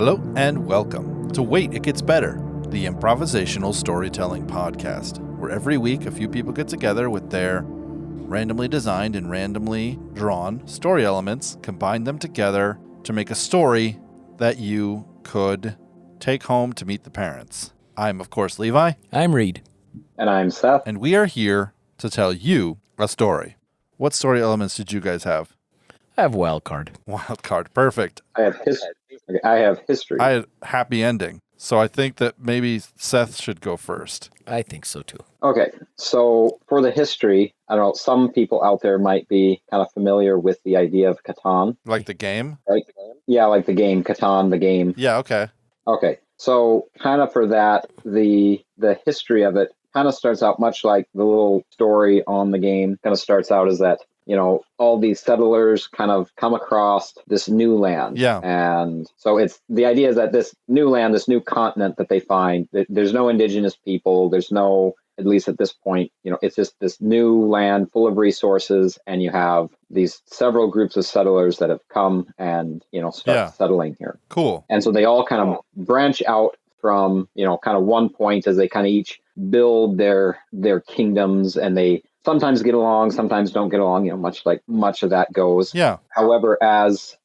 Hello and welcome to Wait, It Gets Better, the improvisational storytelling podcast, where every week a few people get together with their randomly designed and randomly drawn story elements, combine them together to make a story that you could take home to meet the parents. I'm, of course, Levi. I'm Reed. And I'm Seth. And we are here to tell you a story. What story elements did you guys have? I have wild card. Wild card. Perfect. I have history. I had happy ending. So I think that maybe Seth should go first. I think so too. Okay, so for the history, I don't know, some people out there might be kind of familiar with the idea of Catan. Like the game? Right? Yeah, like the game, Catan, the game. Yeah, okay. Okay, so kind of for that, the history of it kind of starts out much like the little story on the game kind of starts out as that, you know, all these settlers kind of come across this new land. Yeah. And so it's the idea is that this new land, this new continent that they find, there's no indigenous people. There's no, at least at this point, you know, it's just this new land full of resources. And you have these several groups of settlers that have come and, you know, start settling here. Cool. And so they all kind of branch out from, you know, kind of one point as they kind of each build their kingdoms, and they sometimes get along, sometimes don't get along, you know, much of that goes. Yeah. However, as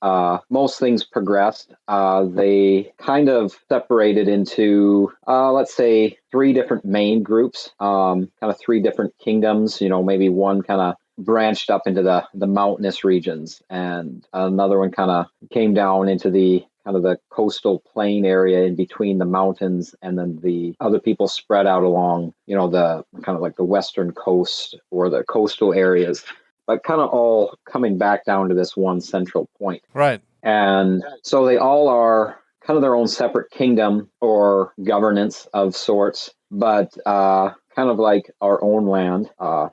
most things progressed, they kind of separated into, let's say, three different main groups, kind of three different kingdoms, you know, maybe one kind of branched up into the mountainous regions, and another one kind of came down into the kind of the coastal plain area in between the mountains, and then the other people spread out along, you know, the kind of like the western coast or the coastal areas, but kind of all coming back down to this one central point. Right. And so they all are kind of their own separate kingdom or governance of sorts, but kind of like our own land.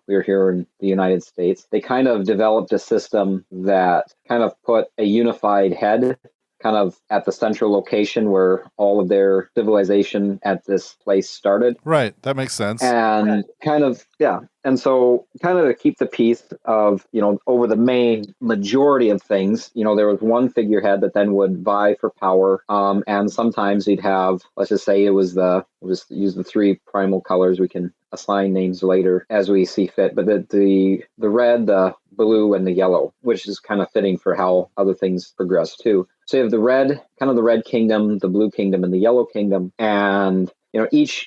We're here in the United States. They kind of developed a system that kind of put a unified head kind of at the central location where all of their civilization at this place started. Right. That makes sense. And kind of, yeah. And so kind of to keep the peace of, you know, over the main majority of things, you know, there was one figurehead that then would vie for power. And sometimes he'd have, let's just say we'll just use the three primal colors. We can assign names later as we see fit. But the red, the blue, and the yellow, which is kind of fitting for how other things progress too. So you have the red, kind of the red kingdom, the blue kingdom, and the yellow kingdom. And, you know, each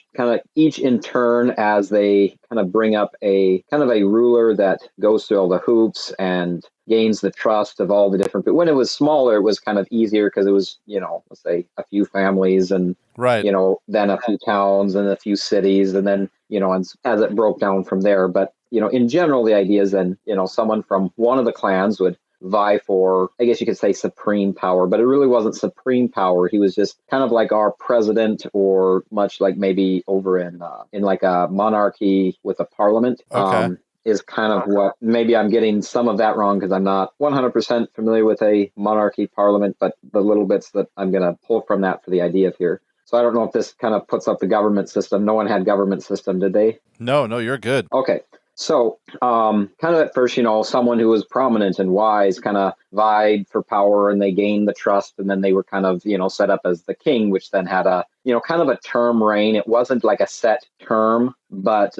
in turn, as they kind of bring up a kind of a ruler that goes through all the hoops and gains the trust of all the different, but when it was smaller, it was kind of easier because it was, you know, let's say a few families and, you know, then a few towns and a few cities. And then, you know, as it broke down from there. But, you know, in general, the idea is then, you know, someone from one of the clans would vie for, I guess you could say, supreme power, but it really wasn't supreme power. He was just kind of like our president, or much like maybe over in like a monarchy with a parliament. Okay. Is kind of what, maybe I'm getting some of that wrong because I'm not 100% familiar with a monarchy parliament, but the little bits that I'm going to pull from that for the idea of here. So I don't know if this kind of puts up the government system. No one had government system, did they? No, you're good. Okay. So kind of at first, you know, someone who was prominent and wise kind of vied for power, and they gained the trust, and then they were kind of, you know, set up as the king, which then had a, you know, kind of a term reign. It wasn't like a set term, but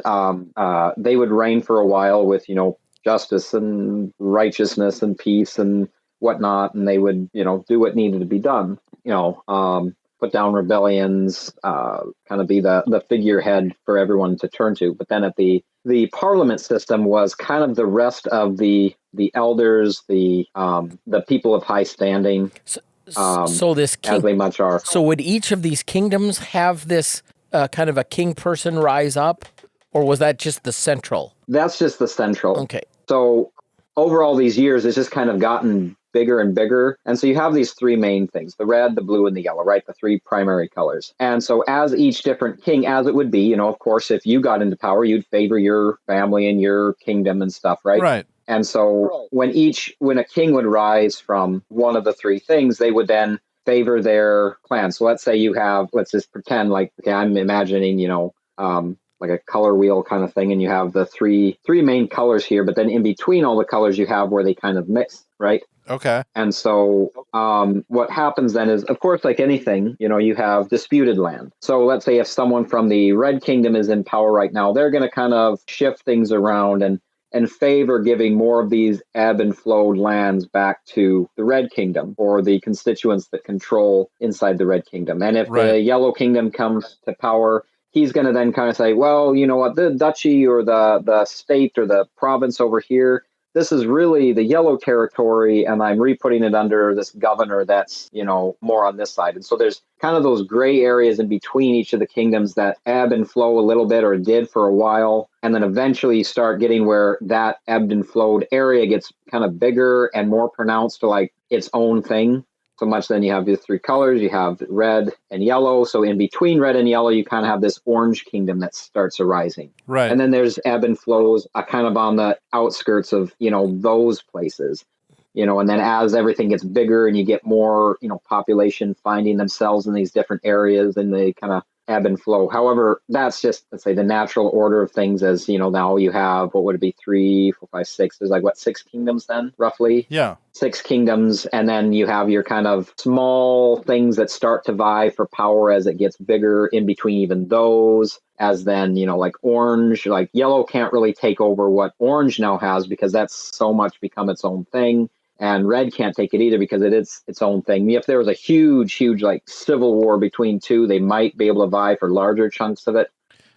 they would reign for a while with, you know, justice and righteousness and peace and whatnot. And they would, you know, do what needed to be done, you know, put down rebellions, kind of be the figurehead for everyone to turn to. But then at the parliament system was kind of the rest of the elders, the people of high standing. So this king, as they much are. So would each of these kingdoms have this kind of a king person rise up, or was that just the central? That's just the central. Okay. So over all these years, it's just kind of gotten bigger and bigger. And so you have these three main things, the red, the blue, and the yellow, right? The three primary colors. And so as each different king, as it would be, you know, of course, if you got into power, you'd favor your family and your kingdom and stuff, right? Right. And so when a king would rise from one of the three things, they would then favor their clan. So let's say you have, let's just pretend like, okay, I'm imagining, you know, like a color wheel kind of thing. And you have the three main colors here, but then in between all the colors you have where they kind of mix, right? Okay. And so what happens then is, of course, like anything, you have disputed land. So let's say if someone from the Red Kingdom is in power right now, they're going to kind of shift things around and favor giving more of these ebb and flowed lands back to the Red Kingdom or the constituents that control inside the Red Kingdom. And if the Yellow Kingdom comes to power, he's going to then kind of say, well, you know what, the duchy or the state or the province over here, this is really the yellow territory, and I'm re-putting it under this governor that's, more on this side. And so there's kind of those gray areas in between each of the kingdoms that ebb and flow a little bit, or did for a while. And then eventually you start getting where that ebbed and flowed area gets kind of bigger and more pronounced to like its own thing. So much then you have the three colors, you have red and yellow. So in between red and yellow, you kind of have this orange kingdom that starts arising. Right. And then there's ebb and flows kind of on the outskirts of, those places, and then as everything gets bigger and you get more, population finding themselves in these different areas, and they kind of ebb and flow. However, that's just, let's say, the natural order of things. As now you have, what would it be, 3, 4, 5, 6? There's like, what, 6 kingdoms then, roughly? Yeah. 6 kingdoms, and then you have your kind of small things that start to vie for power as it gets bigger in between even those, as then, like orange, like yellow can't really take over what orange now has because that's so much become its own thing. And red can't take it either because it is its own thing. If there was a huge, like civil war between two, they might be able to vie for larger chunks of it.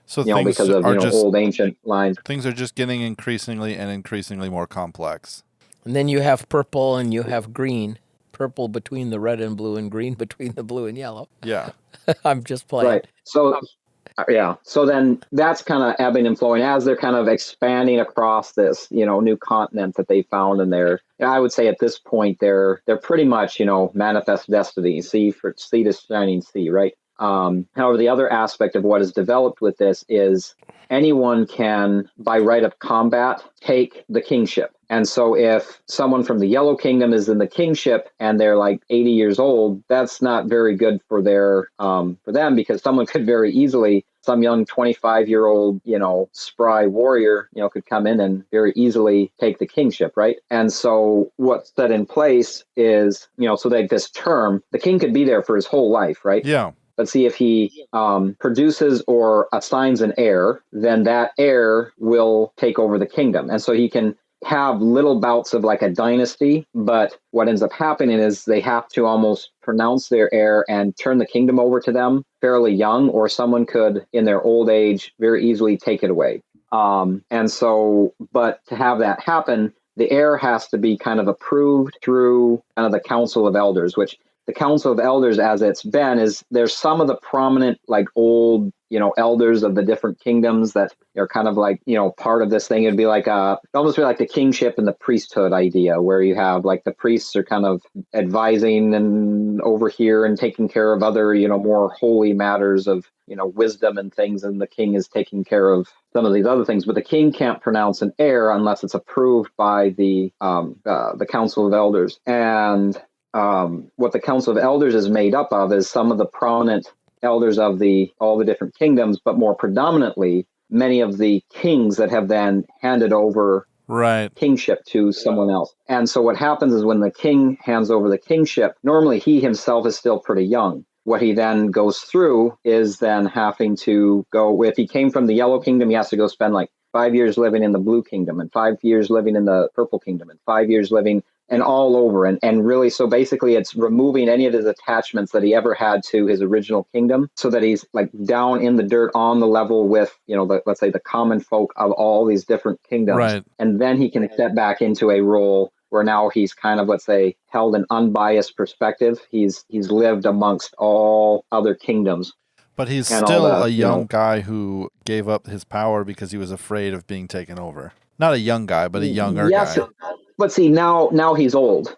So because of old ancient lines. Things are just getting increasingly more complex. And then you have purple and you have green. Purple between the red and blue, and green between the blue and yellow. Yeah. I'm just playing. Right. So, yeah. So then that's kind of ebbing and flowing as they're kind of expanding across this, new continent that they found in there. I would say at this point, they're pretty much, manifest destiny, sea to shining sea, right? However, the other aspect of what is developed with this is anyone can, by right of combat, take the kingship. And so if someone from the Yellow Kingdom is in the kingship and they're like 80 years old, that's not very good for them, because someone could very easily, some young 25-year-old, spry warrior, could come in and very easily take the kingship, right? And so what's set in place is, so that this term, the king could be there for his whole life, right? Yeah. But see, if he produces or assigns an heir, then that heir will take over the kingdom. And so he can have little bouts of like a dynasty, but what ends up happening is they have to almost pronounce their heir and turn the kingdom over to them fairly young, or someone could, in their old age, very easily take it away. And so, but to have that happen, the heir has to be kind of approved through kind of the Council of Elders, which the Council of Elders, as it's been, is there's some of the prominent, like old, elders of the different kingdoms that are kind of like, part of this thing. It'd be like almost be like the kingship and the priesthood idea, where you have like the priests are kind of advising and over here and taking care of other, more holy matters of, wisdom and things, and the king is taking care of some of these other things. But the king can't pronounce an heir unless it's approved by the Council of Elders. And what the Council of Elders is made up of is some of the prominent elders of all the different kingdoms, but more predominantly many of the kings that have then handed over kingship to someone else. And so what happens is when the king hands over the kingship, normally he himself is still pretty young. What he then goes through is then having to go, if he came from the Yellow Kingdom, he has to go spend like 5 years living in the Blue Kingdom, and 5 years living in the Purple Kingdom, and 5 years living and all over. And really, so basically it's removing any of his attachments that he ever had to his original kingdom, so that he's like down in the dirt on the level with, let's say the common folk of all these different kingdoms. Right. And then he can step back into a role where now he's kind of, let's say, held an unbiased perspective. He's lived amongst all other kingdoms. But he's still a young guy who gave up his power because he was afraid of being taken over. Not a young guy, but a younger guy. But see, now he's old.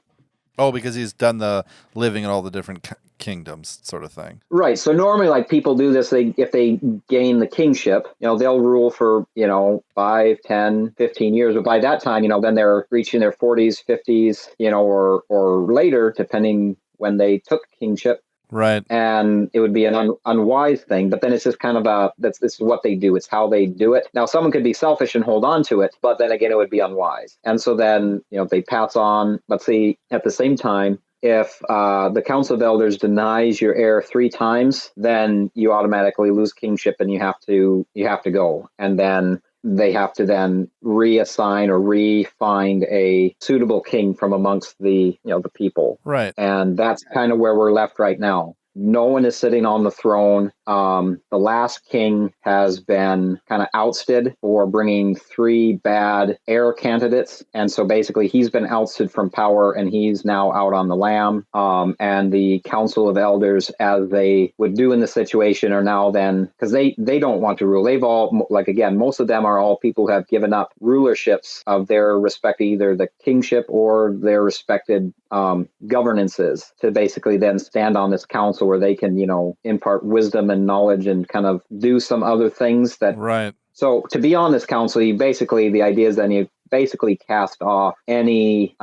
Oh, because he's done the living in all the different kingdoms sort of thing. Right. So normally, like, people do this, if they gain the kingship, they'll rule for, 5, 10, 15 years. But by that time, then they're reaching their 40s, 50s, or later, depending when they took kingship. Right. And it would be an unwise thing. But then it's just kind of this is what they do. It's how they do it. Now, someone could be selfish and hold on to it, but then again, it would be unwise. And so then, they pass on. Let's see, at the same time, if the Council of Elders denies your heir 3 times, then you automatically lose kingship and you have to go. And then they have to then reassign or re-find a suitable king from amongst the people. Right. And that's kind of where we're left right now. No one is sitting on the throne. The last king has been kind of ousted for bringing 3 bad heir candidates. And so basically he's been ousted from power and he's now out on the lam. And the Council of Elders, as they would do in the situation, are now then, because they don't want to rule. They've all, again, most of them are all people who have given up rulerships of their respective, either the kingship or their respected governances, to basically then stand on this council where they can, impart wisdom and knowledge and kind of do some other things that. Right. So to be on this council, the idea is then you basically cast off any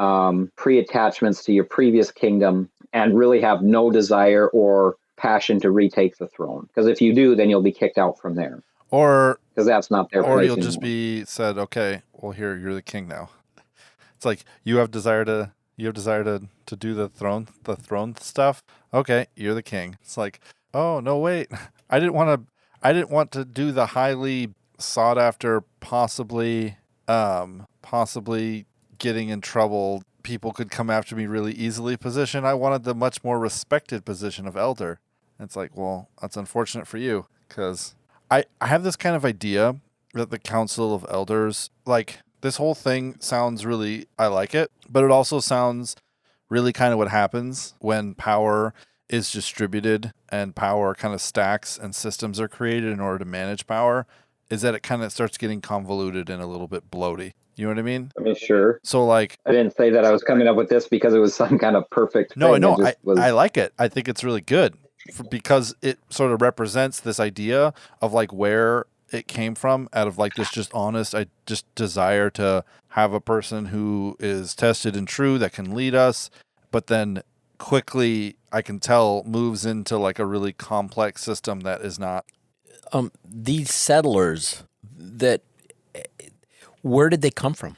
pre-attachments to your previous kingdom and really have no desire or passion to retake the throne. Because if you do, then you'll be kicked out from there. Or because that's not their place. Or you'll anymore. just be said, okay, well, here, you're the king now. It's like you have desire to do the throne stuff. Okay, you're the king. It's like, oh no, wait, I didn't want to do the highly sought after, possibly getting in trouble, people could come after me really easily position. I wanted the much more respected position of elder. It's like, well, that's unfortunate for you, because I have this kind of idea that the Council of Elders, like, this whole thing sounds really, I like it, but it also sounds really kind of what happens when power is distributed and power kind of stacks and systems are created in order to manage power, is that it kind of starts getting convoluted and a little bit bloaty. You know what I mean? I mean, sure. So, like, I didn't say that I was coming up with this because it was some kind of perfect thing. I like it. I think it's really good because it sort of represents this idea of like where it came from, out of like this just honest, I just desire to have a person who is tested and true that can lead us, but then quickly I can tell moves into like a really complex system that is not. These settlers, where did they come from?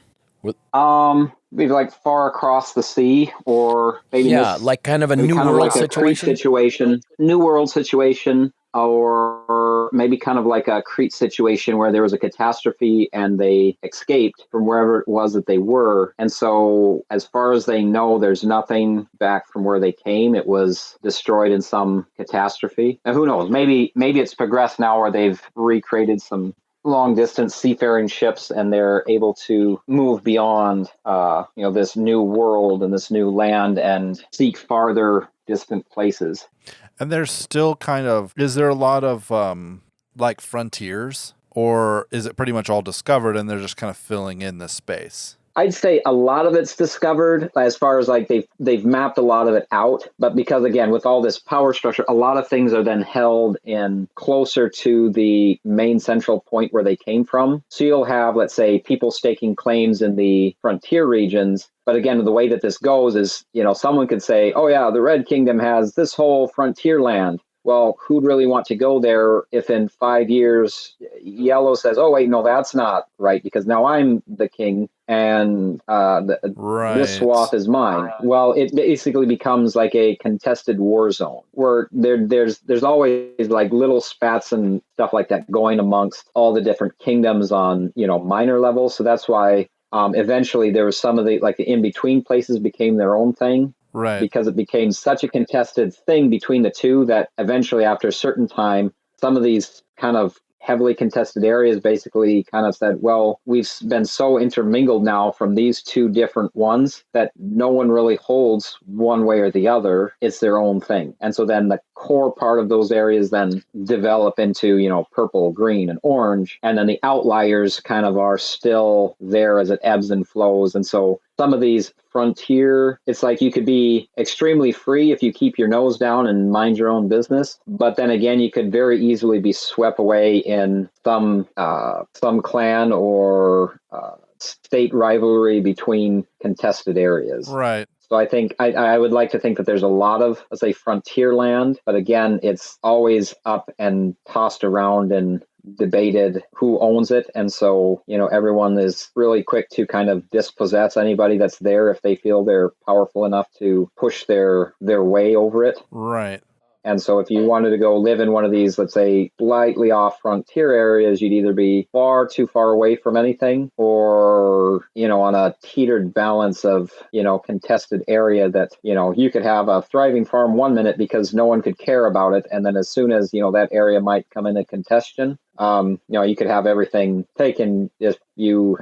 Maybe like far across the sea, or maybe like kind of a New World situation. New World situation, or maybe kind of like a Crete situation where there was a catastrophe and they escaped from wherever it was that they were. And so as far as they know, there's nothing back from where they came. It was destroyed in some catastrophe. Now, who knows? Maybe it's progressed now where they've recreated some long distance seafaring ships and they're able to move beyond this new world and this new land and seek farther distant places. And there's still kind of, is there a lot of like frontiers, or is it pretty much all discovered and they're just kind of filling in this space? I'd say a lot of it's discovered, as far as like they've mapped a lot of it out. But because, again, with all this power structure, a lot of things are then held in closer to the main central point where they came from. So you'll have, let's say, people staking claims in the frontier regions. But again, the way that this goes is, someone could say, oh, yeah, the Red Kingdom has this whole frontier land. Well, who'd really want to go there if in 5 years Yellow says, oh, wait, no, that's not right, because now I'm the king and this swath is mine. Well, it basically becomes like a contested war zone where there's always like little spats and stuff like that going amongst all the different kingdoms on, minor levels. So that's why eventually there was some of the in-between places became their own thing. Right. Because it became such a contested thing between the two that eventually, after a certain time, some of these kind of heavily contested areas basically kind of said, well, we've been so intermingled now from these two different ones that no one really holds one way or the other. It's their own thing. And so then the core part of those areas then develop into, purple, green, and orange. And then the outliers kind of are still there as it ebbs and flows. And so some of these frontier, it's like you could be extremely free if you keep your nose down and mind your own business. But then again, you could very easily be swept away in some clan or state rivalry between contested areas. Right. So I think I would like to think that there's a lot of, let's say, frontier land, but again, it's always up and tossed around and debated who owns it. And so, everyone is really quick to kind of dispossess anybody that's there if they feel they're powerful enough to push their way over it. Right. And so if you wanted to go live in one of these, let's say, slightly off frontier areas, you'd either be far too far away from anything or, on a teetered balance of, contested area that, you could have a thriving farm 1 minute because no one could care about it. And then as soon as, that area might come into contention, you could have everything taken if you,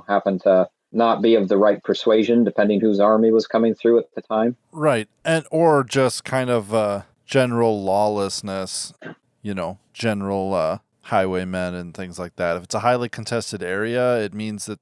happen to not be of the right persuasion, depending whose army was coming through at the time. Right. Or just kind of general lawlessness, general highwaymen and things like that. If it's a highly contested area, it means that,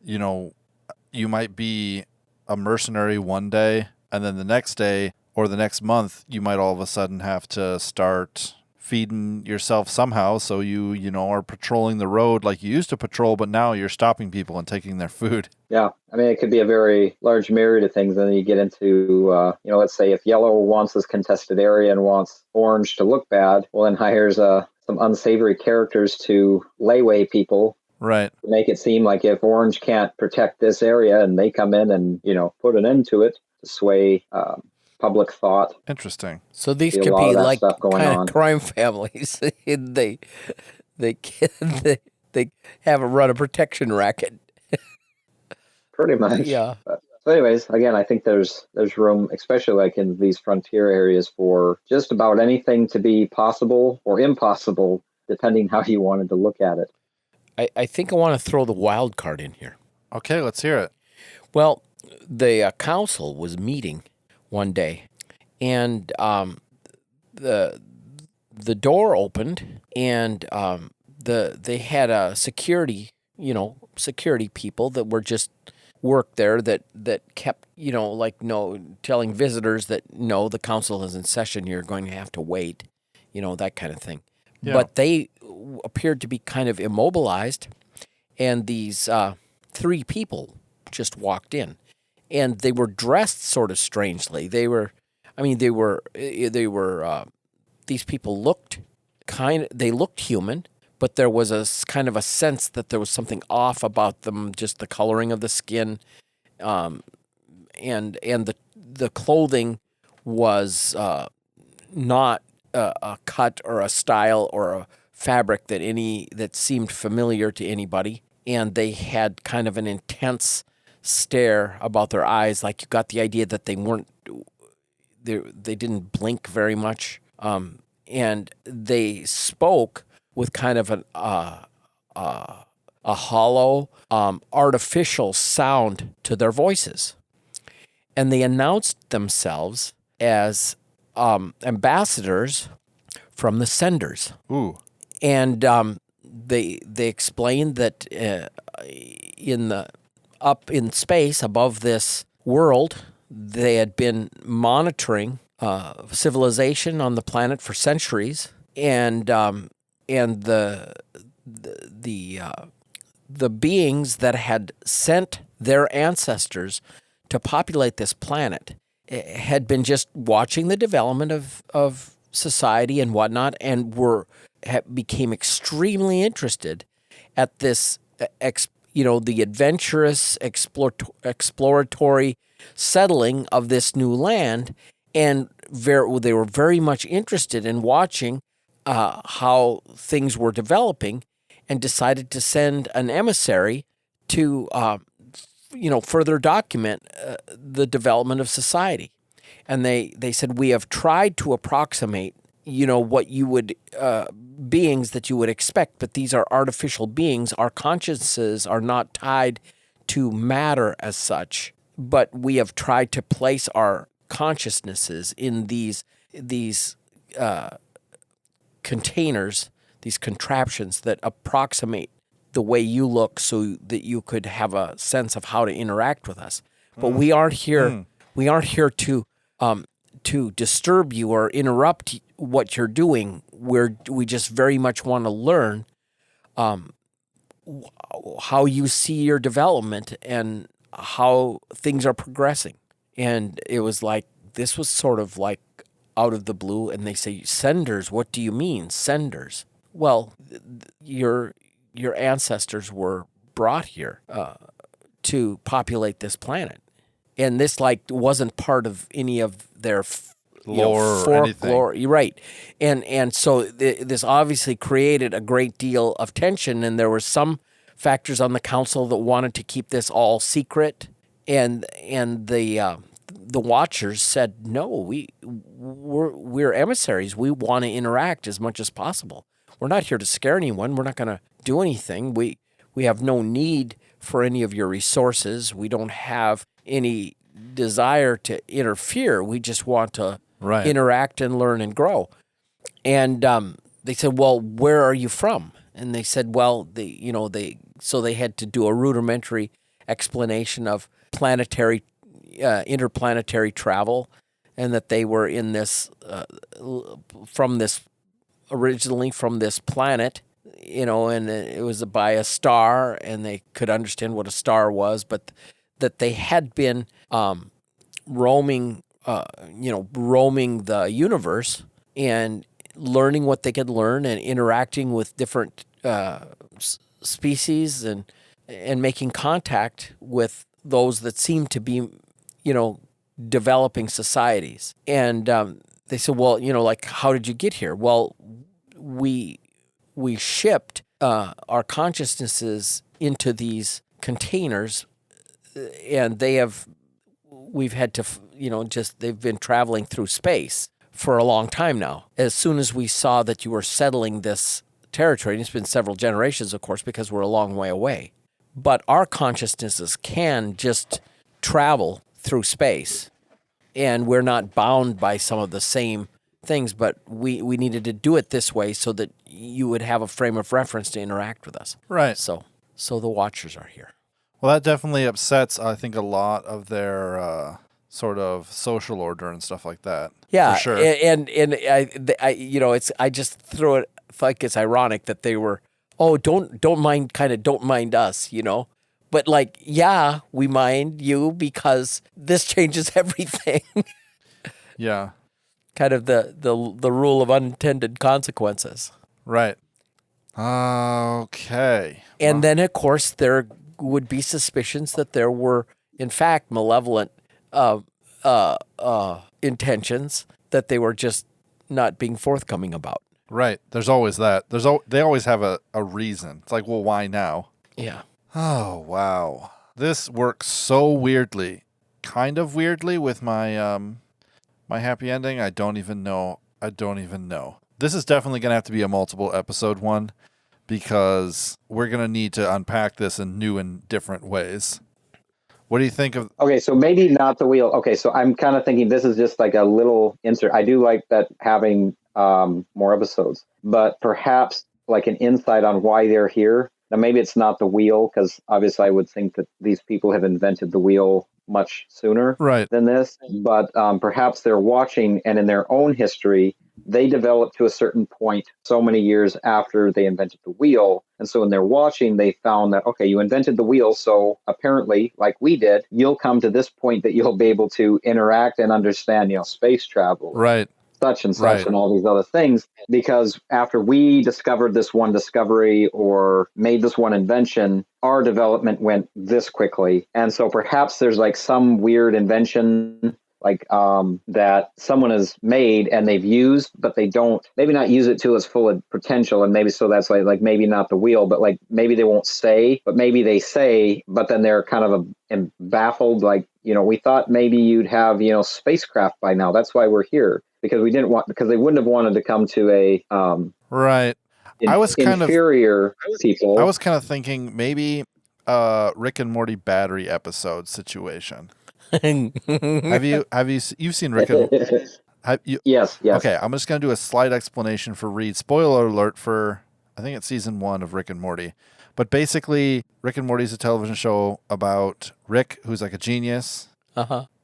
you might be a mercenary one day, and then the next day or the next month, you might all of a sudden have to start feeding yourself somehow. So you are patrolling the road like you used to patrol, but now you're stopping people and taking their food. Yeah. I mean, it could be a very large myriad of things. And then you get into, let's say if yellow wants this contested area and wants orange to look bad, well, then hires some unsavory characters to layway people. Right. To make it seem like if orange can't protect this area and they come in and, put an end to it to sway public thought. Interesting. So these could be like kind of crime families. they have run a protection racket. Pretty much. Yeah. So anyways, again, I think there's room, especially like in these frontier areas, for just about anything to be possible or impossible, depending how you wanted to look at it. I think I want to throw the wild card in here. Okay, let's hear it. Well, the council was meeting one day, and the door opened, and they had a security people that were just worked there that kept telling visitors that no, the council is in session, you're going to have to wait, that kind of thing. Yeah. But they appeared to be kind of immobilized, and these 3 people just walked in. And they were dressed sort of strangely. These people looked human, but there was a kind of a sense that there was something off about them, just the coloring of the skin, and the clothing was not a cut or a style or a fabric that seemed familiar to anybody, and they had kind of an intense stare about their eyes, like you got the idea that they didn't blink very much, and they spoke with kind of a hollow, artificial sound to their voices, and they announced themselves as ambassadors from the senders. Ooh. And they explained that up in space above this world, they had been monitoring civilization on the planet for centuries, and the beings that had sent their ancestors to populate this planet had been just watching the development of society and whatnot, and became extremely interested at this, the adventurous, exploratory settling of this new land, and they were very much interested in watching how things were developing, and decided to send an emissary to, further document the development of society. And they said, we have tried to approximate, what you would, beings that you would expect, but these are artificial beings. Our consciences are not tied to matter as such, but we have tried to place our consciousnesses in these containers, these contraptions that approximate the way you look, so that you could have a sense of how to interact with us. But we aren't here. We aren't here to disturb you or interrupt what you're doing. We just very much want to learn how you see your development and how things are progressing And it was like, this was sort of like out of the blue. And they say, senders, what do you mean, senders? Well, your ancestors were brought here to populate this planet. And this like wasn't part of any of their Lore or folklore. anything. Right. And so this obviously created a great deal of tension, and there were some factors on the council that wanted to keep this all secret, and the Watchers said, no, we're emissaries. We want to interact as much as possible. We're not here to scare anyone. We're not going to do anything. We have no need for any of your resources. We don't have any desire to interfere. We just want to interact and learn and grow. And they said, well, where are you from? And they said, well, they had to do a rudimentary explanation of planetary, interplanetary travel, and that they were in this, originally from this planet, and it was by a star, and they could understand what a star was, but that they had been roaming the universe and learning what they could learn and interacting with different species and making contact with those that seemed to be, developing societies. And they said, well, like, how did you get here? Well, we shipped our consciousnesses into these containers, and we've had to, they've been traveling through space for a long time now. As soon as we saw that you were settling this territory, and it's been several generations, of course, because we're a long way away, but our consciousnesses can just travel through space, and we're not bound by some of the same things, but we needed to do it this way so that you would have a frame of reference to interact with us. Right. So the Watchers are here. Well, that definitely upsets, I think, a lot of their sort of social order and stuff like that. Yeah, for sure. And I just throw it like it's ironic that they were, don't mind us, but like, yeah, we mind you because this changes everything. Yeah. Kind of the rule of unintended consequences. Right. Okay. And then, of course, there would be suspicions that there were, in fact, malevolent intentions that they were just not being forthcoming about. Right. There's always that. They always have a reason. It's like, well, why now? Yeah. Oh, wow. This works so weirdly. Kind of weirdly with my my happy ending. I don't even know. This is definitely going to have to be a multiple episode one, because we're going to need to unpack this in new and different ways. What do you think of... Okay, so maybe not the wheel. Okay, so I'm kind of thinking this is just like a little insert. I do like that having more episodes, but perhaps like an insight on why they're here. Now, maybe it's not the wheel, because obviously I would think that these people have invented the wheel much sooner than this, but perhaps they're watching, and in their own history, they developed to a certain point so many years after they invented the wheel. And so when they're watching, they found that, okay, you invented the wheel, so apparently, like we did, you'll come to this point that you'll be able to interact and understand, space travel. Right. Such and such and all these other things, because after we discovered this one discovery or made this one invention, our development went this quickly. And so perhaps there's like some weird invention like that someone has made and they've used, but they don't, maybe not use it to its full potential. And maybe so that's like maybe not the wheel, but like maybe they won't say, but maybe they say, but then they're kind of baffled. Like, we thought maybe you'd have, spacecraft by now. That's why we're here. Because they wouldn't have wanted to come to a inferior people. I was kind of thinking maybe Rick and Morty battery episode situation. You've seen Rick and Yes. Okay, I'm just gonna do a slight explanation for Reed. Spoiler alert for I think it's season 1 of Rick and Morty. But basically, Rick and Morty is a television show about Rick, who's like a genius.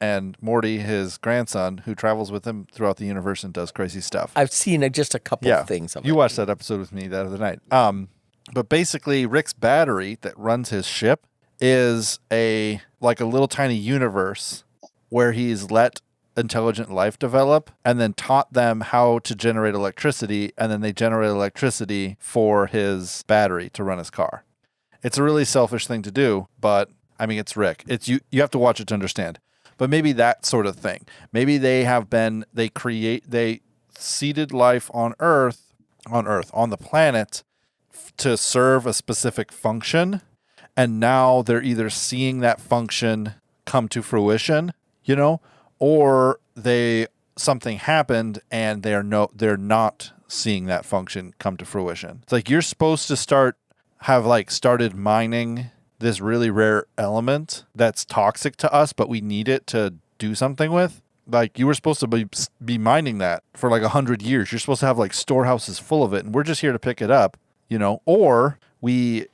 And Morty, his grandson, who travels with him throughout the universe and does crazy stuff. I've seen just a couple of things of it. You watched that episode with me the other night. But basically, Rick's battery that runs his ship is a little tiny universe where he's let intelligent life develop and then taught them how to generate electricity, and then they generate electricity for his battery to run his car. It's a really selfish thing to do, but I mean, it's Rick. It's you have to watch it to understand. But maybe that sort of thing. Maybe they seeded life on the planet to serve a specific function, and now they're either seeing that function come to fruition, or something happened and they're not seeing that function come to fruition. It's like you're supposed to started mining this really rare element that's toxic to us, but we need it to do something with. Like, you were supposed to be mining that for like 100 years. You're supposed to have like storehouses full of it, and we're just here to pick it up, or we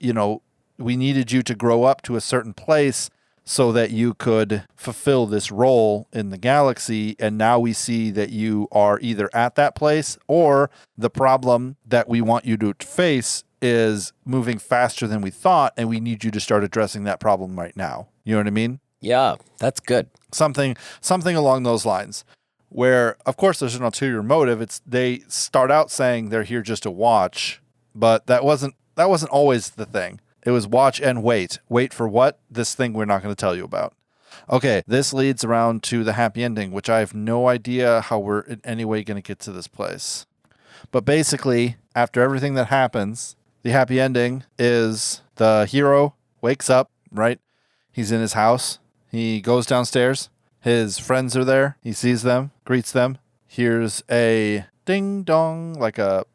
needed you to grow up to a certain place so that you could fulfill this role in the galaxy. And now we see that you are either at that place, or the problem that we want you to face is moving faster than we thought, and we need you to start addressing that problem right now. You know what I mean? Yeah, that's good. Something along those lines, where, of course, there's an ulterior motive. They start out saying they're here just to watch, but that wasn't always the thing. It was watch and wait. Wait for what? This thing we're not going to tell you about. Okay, this leads around to the happy ending, which I have no idea how we're in any way going to get to this place. But basically, after everything that happens, the happy ending is the hero wakes up, right? He's in his house. He goes downstairs. His friends are there. He sees them, greets them, hears a ding dong,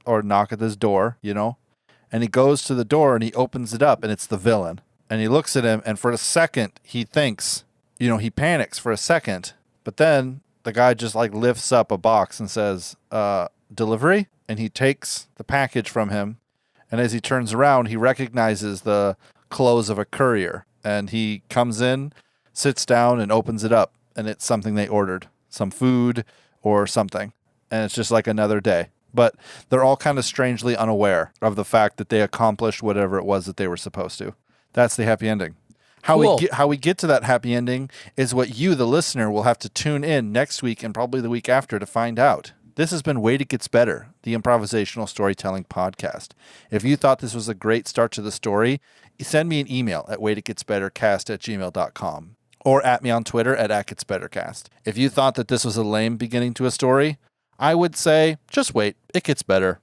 or knock at his door, And he goes to the door and he opens it up, and it's the villain. And he looks at him, and for a second he thinks, he panics for a second. But then the guy just lifts up a box and says, delivery? And he takes the package from him. And as he turns around, he recognizes the clothes of a courier. And he comes in, sits down, and opens it up. And it's something they ordered, some food or something. And it's just like another day. But they're all kind of strangely unaware of the fact that they accomplished whatever it was that they were supposed to. That's the happy ending. How we get to that happy ending is what you, the listener, will have to tune in next week and probably the week after to find out. This has been Wait It Gets Better, the improvisational storytelling podcast. If you thought this was a great start to the story, send me an email at waititgetsbettercast@gmail.com or at me on Twitter at @getsbettercast. If you thought that this was a lame beginning to a story, I would say just wait. It gets better.